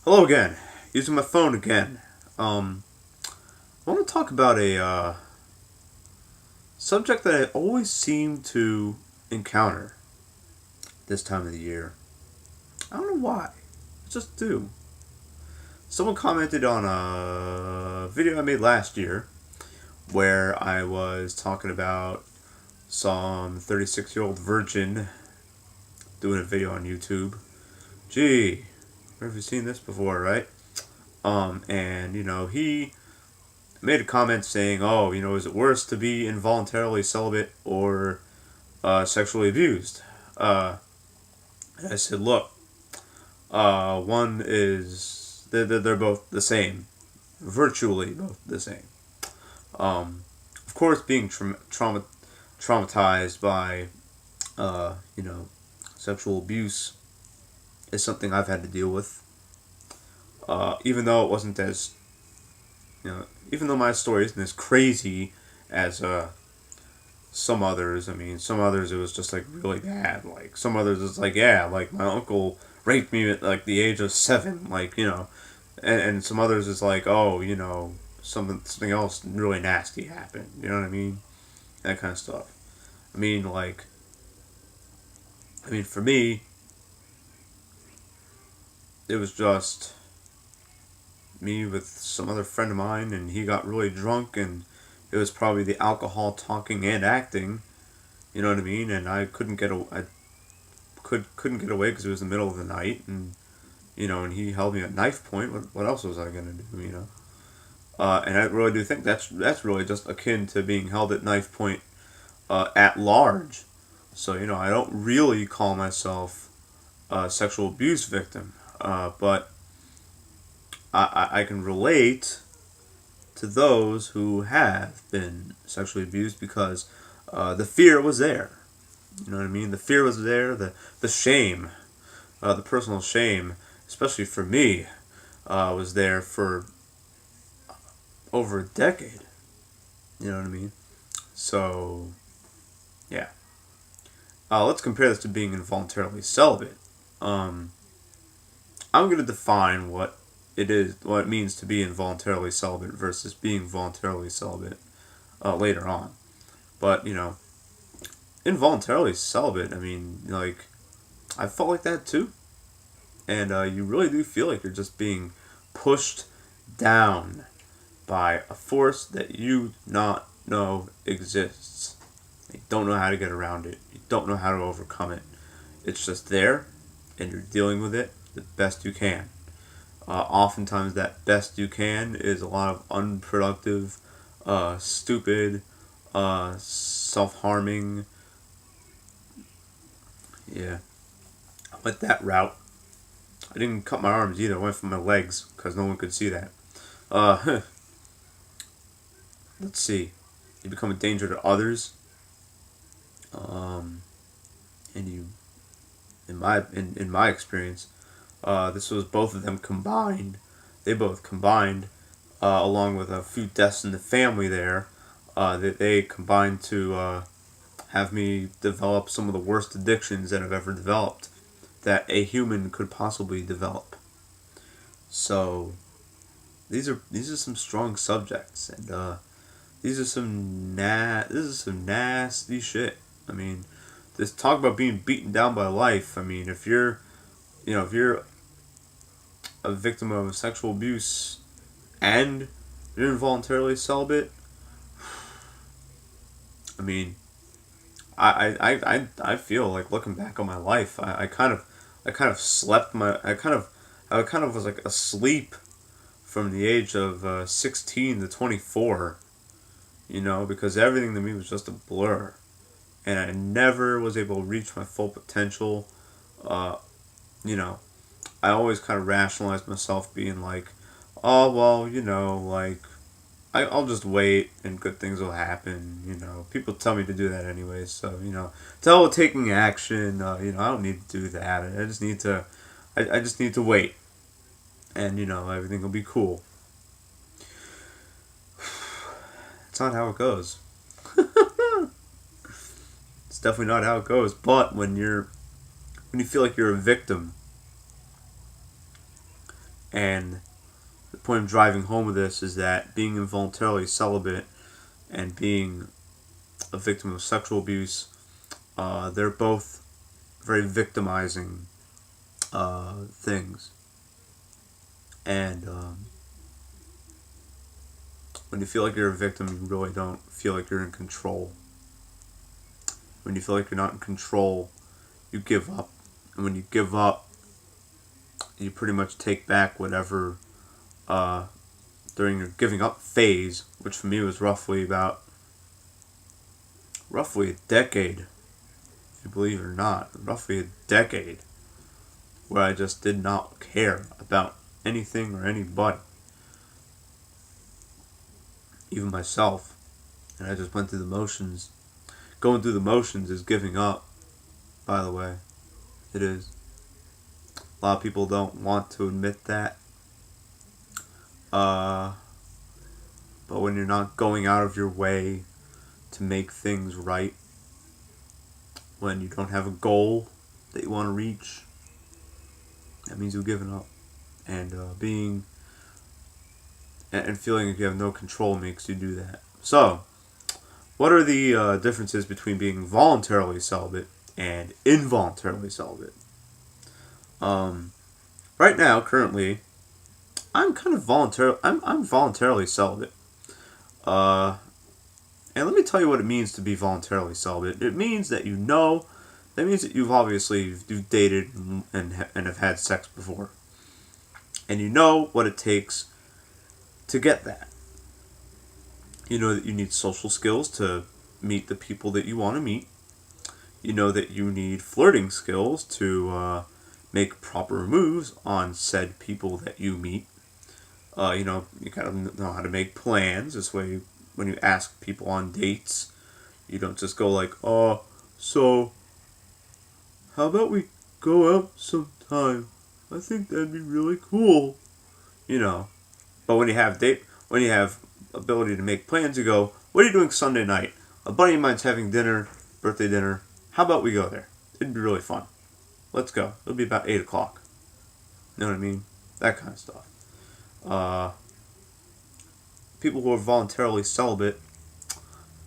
Hello again. Using my phone again. I want to talk about a subject that I always seem to encounter this time of the year. I don't know why. I just do. Someone commented on a video I made last year where I was talking about some 36-year-old virgin doing a video on YouTube. Gee, where have you seen this before, right? And he made a comment saying, "Oh, is it worse to be involuntarily celibate or sexually abused?" And I said, "Look, one is they're both the same, virtually both the same. Of course, being traumatized by uh, you know sexual abuse is something I've had to deal with. Even though it wasn't as even though my story isn't as crazy as some others. I mean, some others it was just like really bad. Like some others it's like yeah, like my uncle raped me at like the age of 7. And some others is like oh something else really nasty happened. You know what I mean? That kind of stuff. I mean like for me it was just me with some other friend of mine and he got really drunk and it was probably the alcohol talking and acting. You know what I mean? And I couldn't get away because it was the middle of the night, and he held me at knife point. What else was I gonna do? And I really do think that's really just akin to being held at knife point at large. So I don't really call myself a sexual abuse victim, but I can relate to those who have been sexually abused because the fear was there. You know what I mean? The fear was there. The shame, the personal shame, especially for me, was there for over a decade. You know what I mean? So, yeah. Let's compare this to being involuntarily celibate. Um, I'm going to define what it means to be involuntarily celibate versus being voluntarily celibate later on. But, involuntarily celibate, I mean, like, I felt like that too. And you really do feel like you're just being pushed down by a force that you do not know exists. You don't know how to get around it. You don't know how to overcome it. It's just there, and you're dealing with it the best you can. Oftentimes, that best you can is a lot of unproductive, stupid, self harming. Yeah, I went that route. I didn't cut my arms either. I went for my legs because no one could see that. Uh, let's see. You become a danger to others, um, and in my experience, this was both of them combined. They both combined, along with a few deaths in the family there, that they combined to have me develop some of the worst addictions that I've ever developed that a human could possibly develop. So these are some strong subjects, and this is some nasty shit. I mean, this talk about being beaten down by life. I mean, if you're a victim of sexual abuse and you're involuntarily celibate, I mean, I feel like looking back on my life, I kind of slept my I kind of was like asleep from the age of 16 to 24, because everything to me was just a blur. And I never was able to reach my full potential. Uh, you know, I always kind of rationalized myself being like, oh, well, like, I'll just wait and good things will happen. People tell me to do that anyway. So, tell taking action, I don't need to do that. I just need to wait. And, everything will be cool. It's not how it goes. It's definitely not how it goes. But when you feel like you're a victim And the point of driving home with this is that being involuntarily celibate and being a victim of sexual abuse, they're both very victimizing things. And when you feel like you're a victim, you really don't feel like you're in control. When you feel like you're not in control, you give up. And when you give up, you pretty much take back whatever during your giving up phase, which for me was roughly a decade, if you believe it or not, roughly a decade, where I just did not care about anything or anybody, even myself, and I just went through the motions. Going through the motions is giving up, by the way. It is. A lot of people don't want to admit that. But when you're not going out of your way to make things right, when you don't have a goal that you want to reach, that means you've given up. And being and feeling like you have no control makes you do that. So, what are the differences between being voluntarily celibate and involuntarily celibate? Right now, currently, I'm kind of I'm voluntarily celibate. And let me tell you what it means to be voluntarily celibate. It means that that means that you've dated and have had sex before, and you know what it takes to get that. You know that you need social skills to meet the people that you want to meet. You know that you need flirting skills to make proper moves on said people that you meet. You kind of know how to make plans. This way, when you ask people on dates, you don't just go like, "Oh, so how about we go out sometime? I think that'd be really cool." You know, but when you have ability to make plans, you go, "What are you doing Sunday night? A buddy of mine's having birthday dinner. How about we go there? It'd be really fun. Let's go. It'll be about 8 o'clock." You know what I mean? That kind of stuff. People who are voluntarily celibate,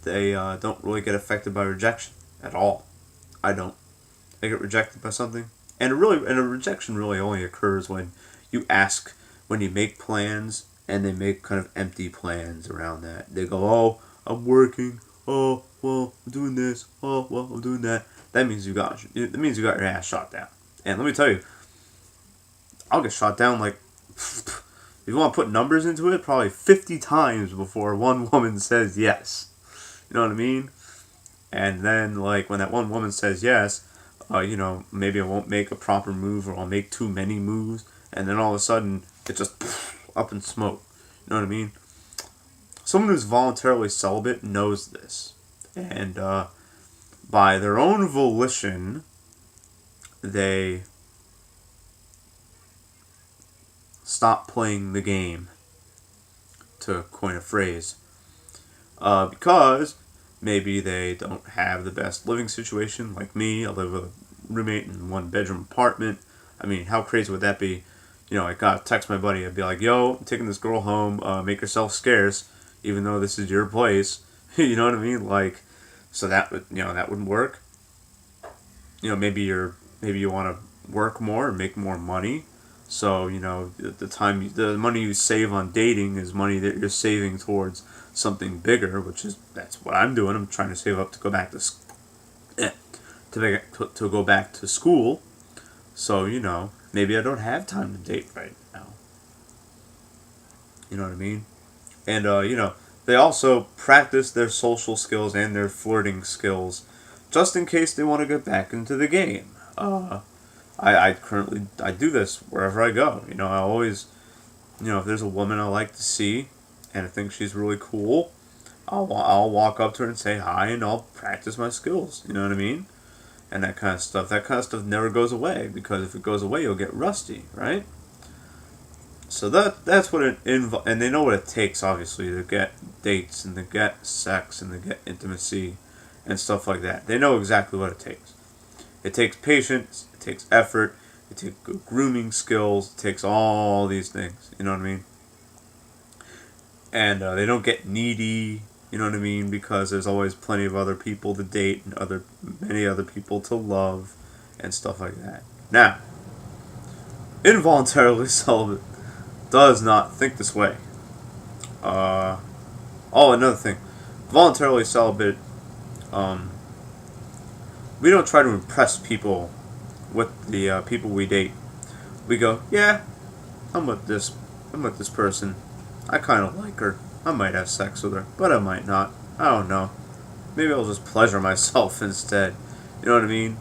they don't really get affected by rejection at all. I don't. I get rejected by something, and a rejection really only occurs when when you make plans, and they make kind of empty plans around that. They go, "Oh, I'm working. Oh, well, I'm doing this. Oh, well, I'm doing that." That means you got your ass shot down. And let me tell you, I'll get shot down like, if you want to put numbers into it, probably 50 times before one woman says yes. You know what I mean? And then, like, when that one woman says yes, maybe I won't make a proper move, or I'll make too many moves, and then all of a sudden, it's just up in smoke. You know what I mean? Someone who's voluntarily celibate knows this. And by their own volition, they stop playing the game, to coin a phrase. Because maybe they don't have the best living situation, like me. I live with a roommate in a one-bedroom apartment. I mean, how crazy would that be? I gotta text my buddy. I'd be like, "Yo, I'm taking this girl home. Make yourself scarce, even though this is your place." You know what I mean? Like, so that wouldn't work. Maybe you want to work more and make more money. So the money you save on dating is money that you're saving towards something bigger, that's what I'm doing. I'm trying to save up to go back to go back to school. So maybe I don't have time to date right now. You know what I mean? And they also practice their social skills and their flirting skills, just in case they want to get back into the game. I do this wherever I go. I always, if there's a woman I like to see, and I think she's really cool, I'll walk up to her and say hi, and I'll practice my skills. You know what I mean? And that kind of stuff. That kind of stuff never goes away, because if it goes away, you'll get rusty, right? So that's what and they know what it takes, obviously, to get dates and to get sex and to get intimacy and stuff like that. They know exactly what it takes. It takes patience. It takes effort. It takes good grooming skills. It takes all these things. You know what I mean? And they don't get needy. You know what I mean? Because there's always plenty of other people to date and many other people to love and stuff like that. Now, involuntarily celibate does not think this way. Uh, Another thing. Voluntarily celibate, um, we don't try to impress people with the people we date. We go, yeah, I'm with this, I'm with this person. I kind of like her. I might have sex with her, but I might not. I don't know. Maybe I'll just pleasure myself instead. You know what I mean?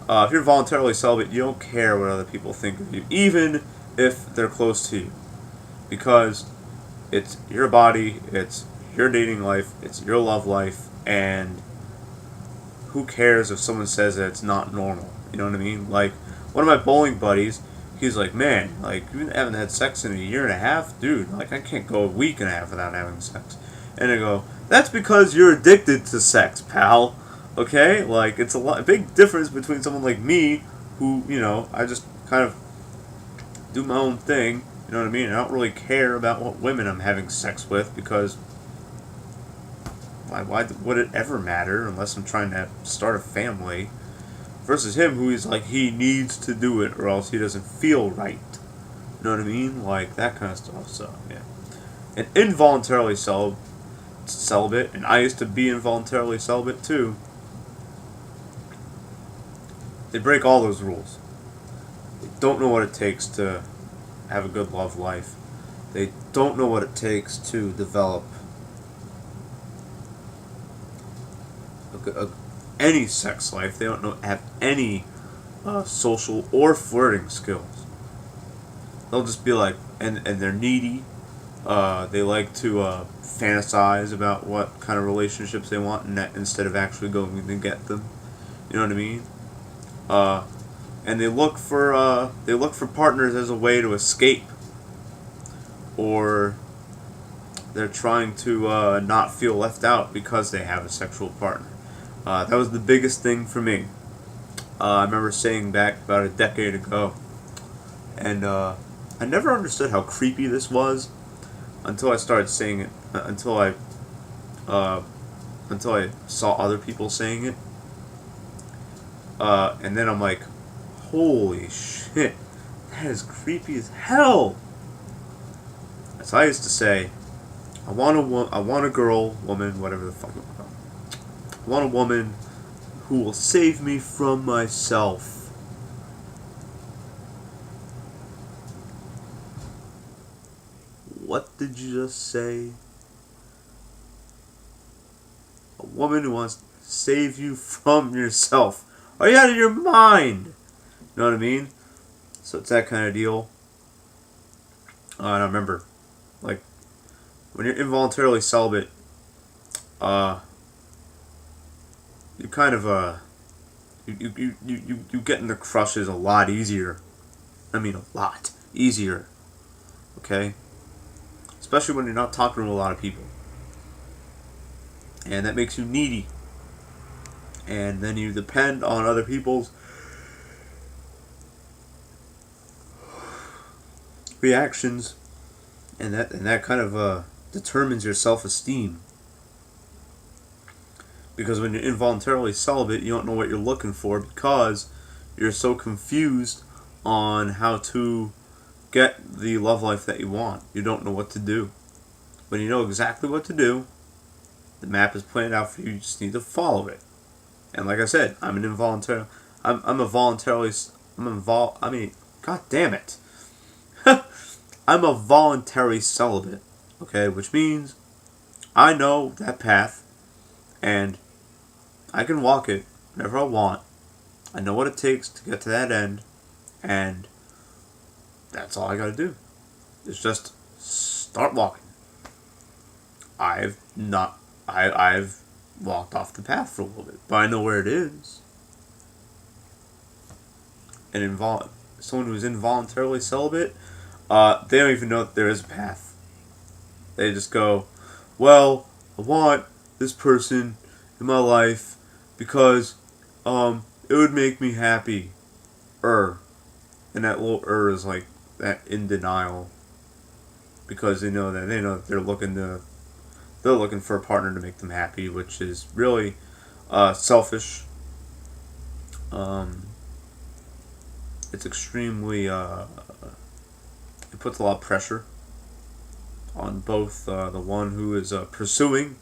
If you're voluntarily celibate, you don't care what other people think of you, even if they're close to you, because it's your body, it's your dating life, it's your love life, and who cares if someone says that it's not normal? You know what I mean? Like, one of my bowling buddies, he's like, man, like, you haven't had sex in a year and a half? Dude, like, I can't go a week and a half without having sex. And I go, that's because you're addicted to sex, pal. Okay? Like, it's a big difference between someone like me, who, I just kind of do my own thing. You know what I mean? I don't really care about what women I'm having sex with, because why would it ever matter unless I'm trying to start a family? Versus him, who is like, he needs to do it or else he doesn't feel right. You know what I mean? Like, that kind of stuff. So, yeah. And involuntarily celibate, and I used to be involuntarily celibate too, they break all those rules. They don't know what it takes to have a good love life. They don't know what it takes to develop any sex life. They don't have any social or flirting skills. They'll just be like, and they're needy. They like to fantasize about what kind of relationships they want, instead of actually going to get them. You know what I mean? And they look for partners as a way to escape, or they're trying to not feel left out because they have a sexual partner. That was the biggest thing for me. I remember saying back about a decade ago, and I never understood how creepy this was until I started saying it. Until I saw other people saying it, and then I'm like, holy shit, that is creepy as hell. As I used to say, I want a woman, whatever the fuck you want. I want a woman who will save me from myself. What did you just say? A woman who wants to save you from yourself. Are you out of your mind? You know what I mean? So it's that kind of deal. And I remember, like, when you're involuntarily celibate, you kind of you get into crushes a lot easier. I mean, a lot easier. Okay, especially when you're not talking to a lot of people, and that makes you needy. And then you depend on other people's reactions, and that kind of determines your self-esteem. Because when you're involuntarily celibate, you don't know what you're looking for, because you're so confused on how to get the love life that you want. You don't know what to do. When you know exactly what to do, the map is planned out for you. You just need to follow it. And like I said, I'm an involuntary. I'm a voluntarily. I mean, god damn it. I'm a voluntary celibate. Okay, which means I know that path, and I can walk it whenever I want. I know what it takes to get to that end, and that's all I gotta do. It's just start walking. I've walked off the path for a little bit, but I know where it is. And someone who's involuntarily celibate, they don't even know that there is a path. They just go, well, I want this person in my life because it would make me happy. And that little is like that in denial because they know that they're looking for a partner to make them happy, which is really selfish. Um, it's extremely it puts a lot of pressure on both the one who is pursuing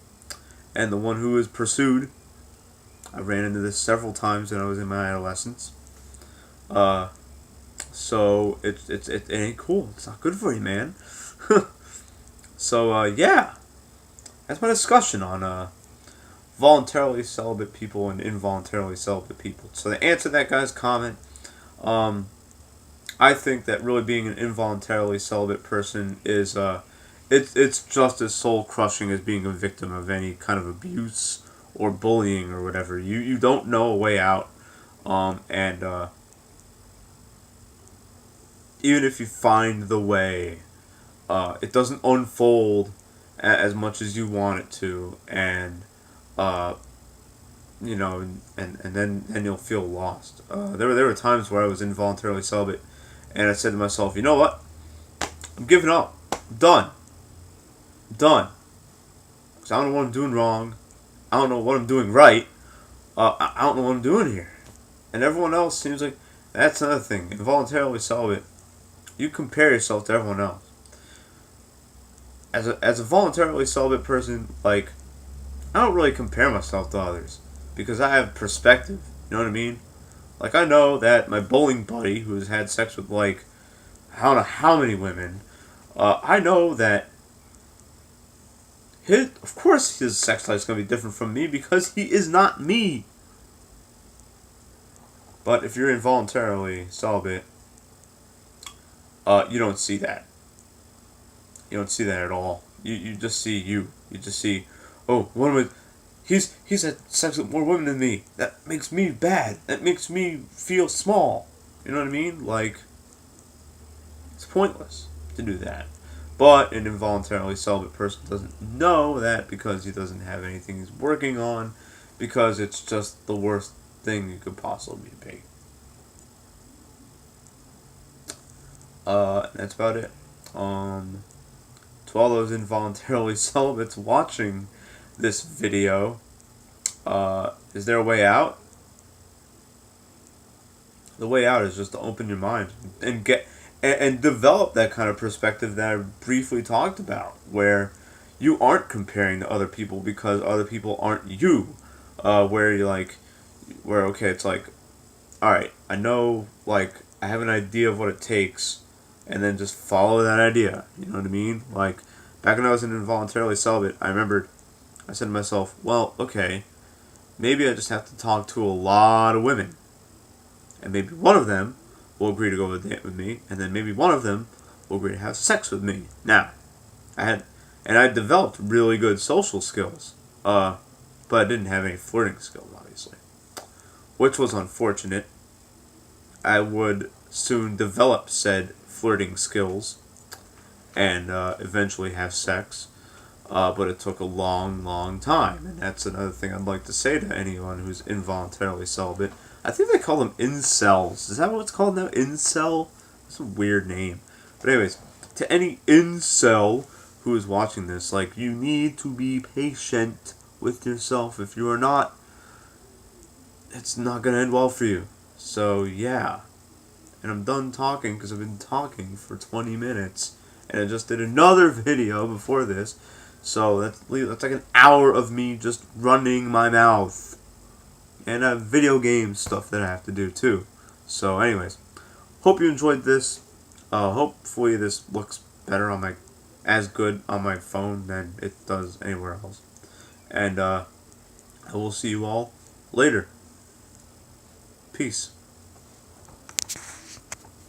and the one who is pursued. I ran into this several times when I was in my adolescence. Uh, so it ain't cool. It's not good for you, man. So yeah, that's my discussion on voluntarily celibate people and involuntarily celibate people. So to answer that guy's comment, um, I think that really being an involuntarily celibate person is it's just as soul crushing as being a victim of any kind of abuse or bullying or whatever. You don't know a way out, and even if you find the way, it doesn't unfold as much as you want it to, and uh, and then you'll feel lost. There were times where I was involuntarily celibate, and I said to myself, you know what? I'm giving up. I'm done. I'm done. Because I don't know what I'm doing wrong. I don't know what I'm doing right. I don't know what I'm doing here. And everyone else seems like that's another thing. Involuntarily celibate, you compare yourself to everyone else. As a voluntarily celibate person, like I don't really compare myself to others because I have perspective. You know what I mean? Like I know that my bowling buddy, who has had sex with like I don't know how many women, I know that of course his sex life is going to be different from me because he is not me. But if you're involuntarily celibate, you don't see that. You don't see that at all. You just see you. You just see, oh, one of my, he's had sex with more women than me. That makes me bad. That makes me feel small. You know what I mean? Like, it's pointless to do that. But an involuntarily celibate person doesn't know that because he doesn't have anything he's working on, because it's just the worst thing you could possibly be. That's about it. To all those involuntarily celibates watching this video, is there a way out? The way out is just to open your mind and get and develop that kind of perspective that I briefly talked about, where you aren't comparing to other people because other people aren't you. Where you're like, where okay, it's like, all right, I know, like, I have an idea of what it takes, and then just follow that idea. You know what I mean? Like, back when I was involuntarily celibate, I remembered I said to myself, well, okay, maybe I just have to talk to a lot of women, and maybe one of them will agree to go on a date with me, and then maybe one of them will agree to have sex with me. Now, I developed really good social skills, but I didn't have any flirting skills, obviously, which was unfortunate. I would soon develop said flirting skills and eventually have sex, but it took a long, long time, and that's another thing I'd like to say to anyone who's involuntarily celibate. I think they call them incels. Is that what it's called now? Incel? That's a weird name. But anyways, to any incel who is watching this, like, you need to be patient with yourself. If you are not, it's not going to end well for you. So, yeah. And I'm done talking because I've been talking for 20 minutes. And I just did another video before this. So that's like an hour of me just running my mouth. And video game stuff that I have to do too. So anyways, hope you enjoyed this. Hopefully this looks better on as good on my phone than it does anywhere else. And I will see you all later. Peace.